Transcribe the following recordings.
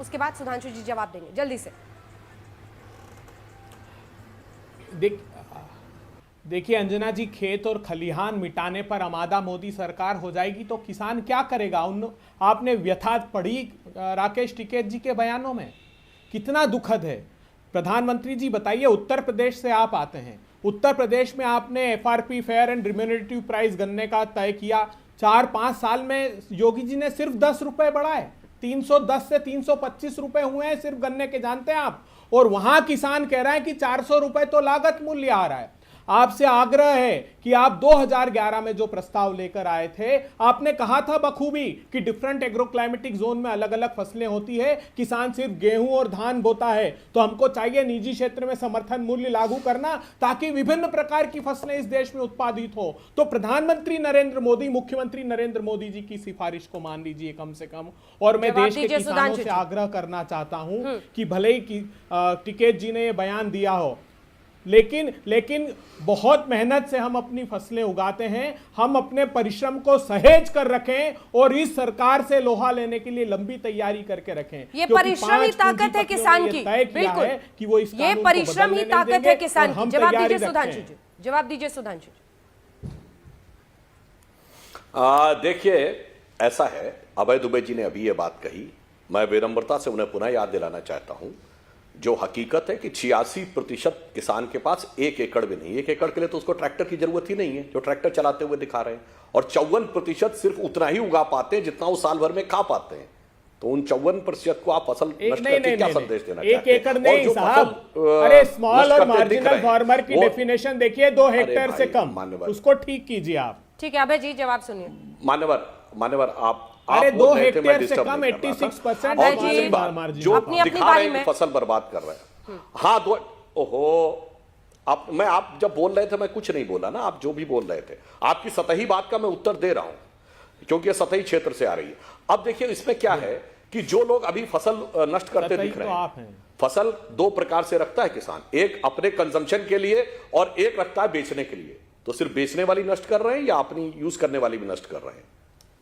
उसके बाद सुधांशु जी जवाब देंगे जल्दी से। देखिए अंजना जी, खेत और खलिहान मिटाने पर आमादा मोदी सरकार हो जाएगी तो किसान क्या करेगा? आपने व्यथा पढ़ी राकेश टिकैत जी के बयानों में? कितना दुखद है। प्रधानमंत्री जी बताइए, उत्तर प्रदेश से आप आते हैं, उत्तर प्रदेश में आपने FRP fair and remunerative price गन्ने का तय किया। 4-5 साल में योगी जी ने सिर्फ 10 रुपए बढ़ाए, 310 से 325 रुपए हुए हैं सिर्फ गन्ने के, जानते हैं आप? और वहां किसान कह रहे हैं कि 400 रुपए तो लागत मूल्य आ रहा है। आपसे आग्रह है कि आप 2011 में जो प्रस्ताव लेकर आए थे, आपने कहा था बखूबी कि डिफरेंट एग्रोक्लाइमेटिक जोन में अलग अलग फसलें होती है, किसान सिर्फ गेहूं और धान बोता है, तो हमको चाहिए निजी क्षेत्र में समर्थन मूल्य लागू करना ताकि विभिन्न प्रकार की फसलें इस देश में उत्पादित हो। तो प्रधानमंत्री नरेंद्र मोदी, मुख्यमंत्री नरेंद्र मोदी जी की सिफारिश को मान लीजिए कम से कम। और मैं देश के किसानों से आग्रह करना चाहता हूं कि भले ही टिकैत जी ने यह बयान दिया हो, लेकिन बहुत मेहनत से हम अपनी फसलें उगाते हैं, हम अपने परिश्रम को सहेज कर रखें और इस सरकार से लोहा लेने के लिए लंबी तैयारी करके रखें। ये परिश्रम ही ताकत है किसान की, बिल्कुल कि वो इस ये परिश्रम ही ताकत है किसान की। जवाब दीजिए सुधांशु जी, जवाब दीजिए सुधांशु जी। देखिए ऐसा है, अभय दुबे जी ने अभी ये बात कही, मैं विनम्रता से उन्हें पुनः याद दिलाना चाहता हूं। जो हकीकत है कि 86% किसान के पास 1 एकड़ भी नहीं। 1 एकड़ के लिए तो उसको ट्रैक्टर की जरूरत ही नहीं है जो ट्रैक्टर चलाते हुए दिखा रहे हैं, और 54% सिर्फ उतना ही उगा पाते हैं जितना वो साल भर में खा पाते हैं। तो उन 54% को आप फसल नष्ट करके क्या संदेश देना चाहते हैं? 1 एकड़ नहीं साहब, अरे स्मॉल और मार्जिनल फार्मर की डेफिनेशन देखिए, 2 हेक्टेयर से कम, उसको ठीक कीजिए आप। ठीक है अभय जी जवाब सुनिए। मानवर आप अरे 2 हेक्टेयर से कम 86% मार्जिन जो दिखा रहे हैं फसल बर्बाद कर रहे हैं। हाँ आप जब बोल रहे थे मैं कुछ नहीं बोला ना, आप जो भी बोल रहे थे आपकी सतही बात का मैं उत्तर दे रहा हूं क्योंकि ये सतही क्षेत्र से आ रही है। अब देखिए इसमें क्या है कि जो लोग अभी फसल नष्ट करते दिख रहे हैं, फसल 2 प्रकार से रखता है किसान, एक अपने कंजम्पशन के लिए और एक रखता है बेचने के लिए। तो सिर्फ बेचने वाली नष्ट कर रहे हैं या अपनी यूज करने वाली भी नष्ट कर रहे हैं?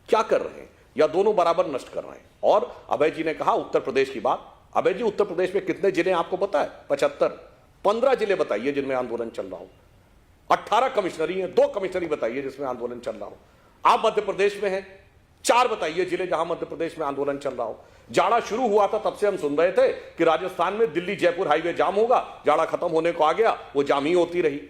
क्या कर रहे हैं? या दोनों बराबर नष्ट कर रहे हैं? और अभय जी ने कहा उत्तर प्रदेश की बात। अभय जी उत्तर प्रदेश में कितने जिले आपको पता है? 75। 15 जिले बताइए जिनमें आंदोलन चल रहा हो। 18 कमिश्नरी हैं, 2 कमिश्नरी बताइए जिसमें आंदोलन चल रहा हो। आप मध्य प्रदेश में हैं, 4 बताइए जिले जहां मध्य प्रदेश में आंदोलन चल रहा हो। जाड़ा शुरू हुआ था तब से हम सुन रहे थे कि राजस्थान में दिल्ली जयपुर हाईवे जाम होगा, जाड़ा खत्म होने को आ गया, वो जाम ही होती रही।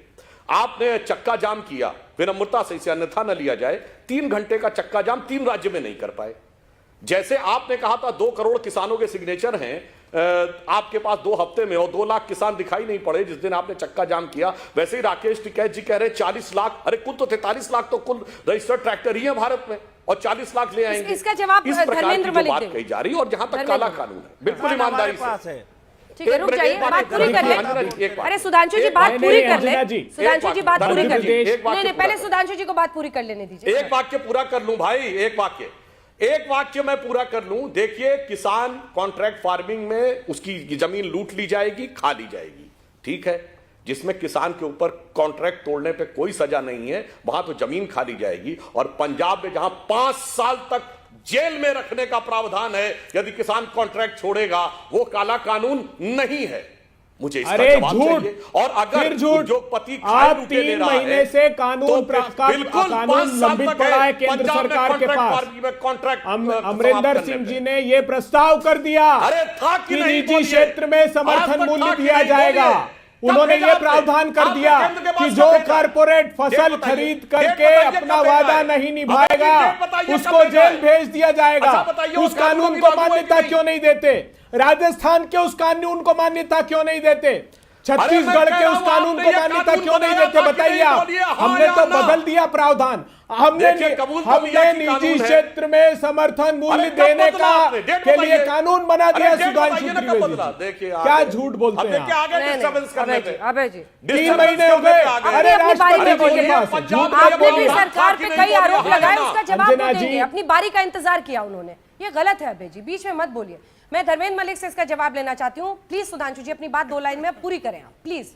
आपने चक्का जाम किया, विनम्रता से इसे अन्यथा न लिया जाए, 3 घंटे का चक्का जाम 3 राज्य में नहीं कर पाए। जैसे आपने कहा था 2 करोड़ किसानों के सिग्नेचर हैं आपके पास 2 हफ्ते में, और 2 लाख किसान दिखाई नहीं पड़े जिस दिन आपने चक्का जाम किया। वैसे ही राकेश टिकैत जी कह रहे हैं 40 लाख, अरे कुल तो 43 लाख तो कुल रजिस्टर्ड ट्रैक्टर ही है भारत में, और 40 लाख ले आएंगे। इसका जवाब इस प्रकार धर्मेंद्र की जो मलिक बात कही जा रही है, और जहां तक काला कानून है, बिल्कुल ईमानदारी से। ठीक है रुक जाइए, बात पूरी कर ले। अरे सुधांशु जी बात पूरी कर ले, सुधांशु जी बात पूरी कर ले। नहीं पहले सुधांशु जी को बात पूरी कर लेने दीजिए। एक वाक्य पूरा कर लूं भाई, एक वाक्य मैं पूरा कर लूं। देखिए किसान कॉन्ट्रैक्ट फार्मिंग में उसकी जमीन लूट ली जाएगी, खा ली जाएगी, ठीक है, जिसमें किसान के ऊपर कॉन्ट्रैक्ट तोड़ने पे कोई सजा नहीं है, वहां तो जमीन खा ली जाएगी। और पंजाब में जहां 5 साल तक जेल में रखने का प्रावधान है यदि किसान कॉन्ट्रैक्ट छोड़ेगा, वो काला कानून नहीं है। मुझे इसका जवाब चाहिए। और अगर उद्योगपति आप 3 महीने से कानून लंबित पड़ा है केंद्र सरकार के पास, अमरिंदर सिंह जी ने यह प्रस्ताव कर दिया कि निजी क्षेत्र में समर्थन मूल्य दिया जाएगा। उन्होंने ये प्रावधान कर दिया कि जो कारपोरेट फसल खरीद करके अपना वादा नहीं निभाएगा उसको जेल भेज दिया जाएगा। उस कानून को मान्यता क्यों नहीं देते? राजस्थान के उस कानून को मान्यता क्यों नहीं देते? छत्तीसगढ़ के उस कानून को मान्यता क्यों नहीं देते? बताइए आप। हमने तो बदल दिया प्रावधान, हमने निजी क्षेत्र में समर्थन मूल्य देने का के लिए कानून बना दिया। सुधांशु त्रिवेदी क्या झूठ बोलते हैं अभय जी? 3 महीने हो गए। अरे राष्ट्रपति के पास आपने भी सरकार पे कई आरोप लगाए, उसका जवाब देंगे। अपनी बारी का इंतजार किया उन्होंने, ये गलत है अभय जी, बीच में मत बोलिए। मैं धर्मेंद्र मलिक से इसका जवाब लेना चाहती हूँ। प्लीज सुधांशु जी अपनी बात 2 लाइन में पूरी करें आप, प्लीज।